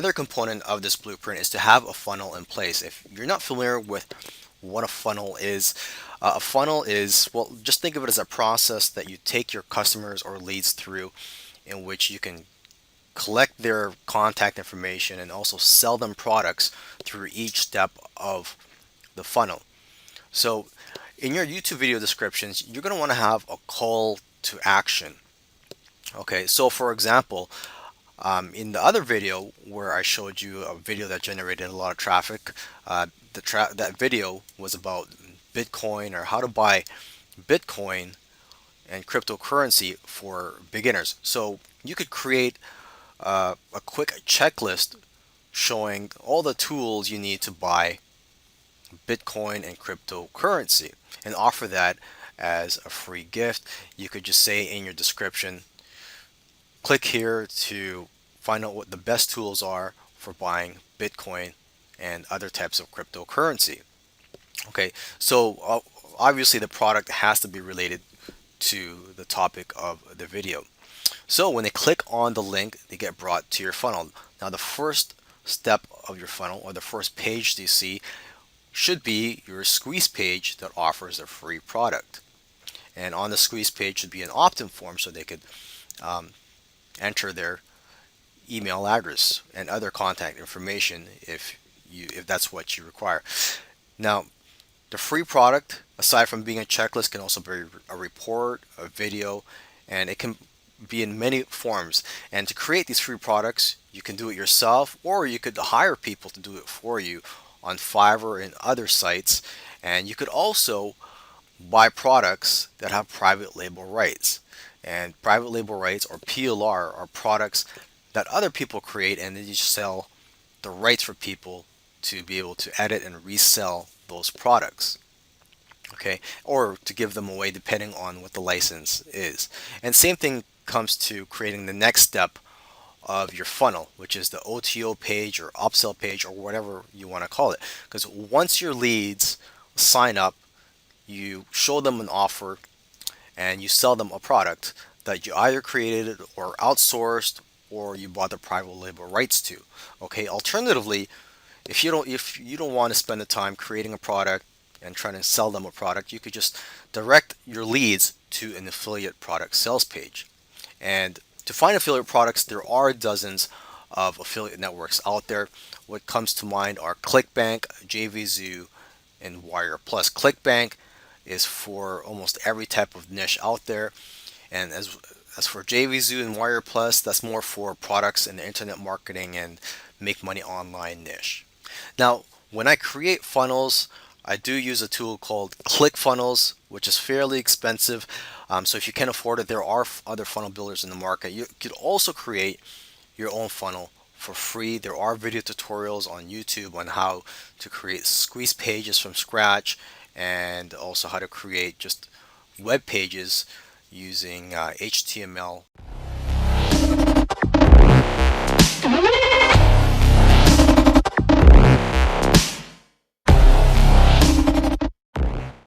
other component of this blueprint is to have a funnel in place. If you're not familiar with what a funnel is, well, just think of it as a process that you take your customers or leads through, in which you can collect their contact information and also sell them products through each step of the funnel. So in your YouTube video descriptions, you're going to want to have a call to action. Okay, so for example, in the other video where I showed you a video that generated a lot of traffic, that video was about Bitcoin, or how to buy Bitcoin and cryptocurrency for beginners. So you could create a quick checklist showing all the tools you need to buy Bitcoin and cryptocurrency and offer that as a free gift. You could just say in your description, click here to find out what the best tools are for buying Bitcoin and other types of cryptocurrency. Okay, so obviously the product has to be related to the topic of the video. So when they click on the link, they get brought to your funnel. Now the first step of your funnel, or the first page you see, should be your squeeze page that offers a free product. And on the squeeze page should be an opt-in form so they could enter their email address and other contact information if that's what you require. Now, the free product, aside from being a checklist, can also be a report, a video, and it can be in many forms. And to create these free products, you can do it yourself, or you could hire people to do it for you on Fiverr and other sites. And you could also buy products that have private label rights. And private label rights, or PLR, are products that other people create, and then you sell the rights for people to be able to edit and resell those products. Okay, or to give them away depending on what the license is. And same thing comes to creating the next step of your funnel, which is the OTO page or upsell page or whatever you want to call it. Because once your leads sign up, you show them an offer and you sell them a product that you either created or outsourced, or you bought the private label rights to. Okay, alternatively, if you don't want to spend the time creating a product and trying to sell them a product, you could just direct your leads to an affiliate product sales page. And to find affiliate products, there are dozens of affiliate networks out there. What comes to mind are ClickBank, JVZoo, and Wire Plus. ClickBank is for almost every type of niche out there, and as for JVZoo and Wire Plus, that's more for products in the internet marketing and make money online niche. Now, when I create funnels, I do use a tool called ClickFunnels, which is fairly expensive. So if you can afford it, there are other funnel builders in the market. You could also create your own funnel for free. There are video tutorials on YouTube on how to create squeeze pages from scratch, and also how to create just web pages using HTML